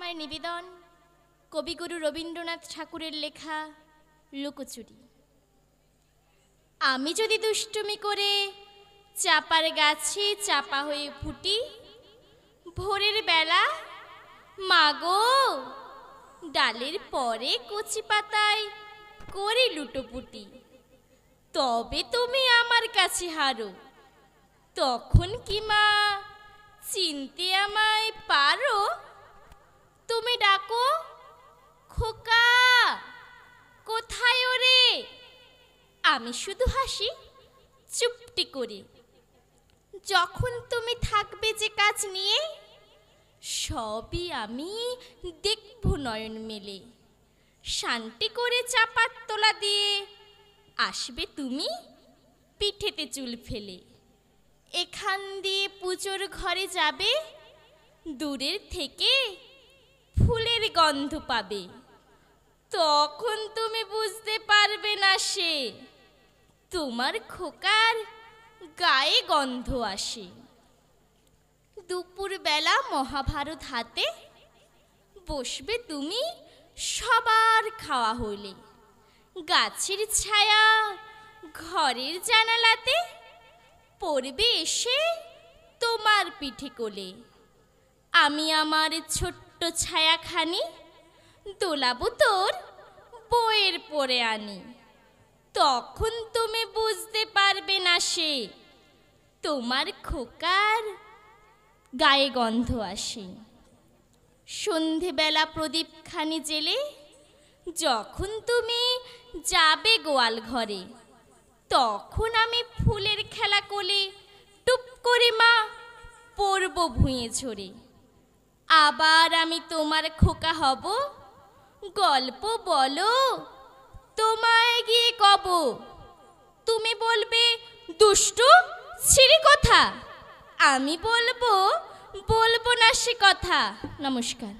আমার নিবেদন কবিগুরু রবীন্দ্রনাথ ঠাকুরের লেখা লুকোচুরি। আমি যদি দুষ্টুমি করে চাপার গাছে চাপা হয়ে ফুটি, ভোরের বেলা মাগো ডালের পরে কচি পাতায় করি লুটোপুটি, তবে তুমি আমার কাছে হারো, তখন কি মা চিনতে আমায় পারো? তুমি ডাকো খোকা কোথায় ওরে, আমি শুধু হাসি চুপটি করে। যখন তুমি থাকবে যে কাজ নিয়ে, সবই আমি দেখব নয়ন মেলে। শান্তি করে চাপার তোলা দিয়ে আসবে তুমি পিঠেতে চুল ফেলে। এখান দিয়ে পুজোর ঘরে যাবে, দূরের থেকে ফুলের গন্ধ পাবে, তখন তুমি বুঝতে পারবে না সে তোমার খোকার গায়ে গন্ধ আসে। দুপুরবেলা মহাভারত হাতে বসবে তুমি সবার খাওয়া হলে, গাছের ছায়া ঘরের জানালাতে পড়বে এসে তোমার পিঠে কোলে। আমি আমার ছোট্ট ছায়াখানি দোলাবো তোর বইয়ের পরে আনি, তখন তুমি বুঝতে পারবে না সে তোমার খোকার গায়ে গন্ধ আসে। সন্ধেবেলা প্রদীপখানি জেলে যখন তুমি যাবে গোয়াল ঘরে, তখন আমি ফুলের খেলা কোলে টুপ করে মা পড়ব ভুঁয়ে ঝরে। আবার আমি তোমার খোকা হব, গল্প বলো তোমায় গিয়ে কব, তুমি বলবে দুষ্টু ছিঁড়ি কথা, আমি বলবো না সে কথা। নমস্কার।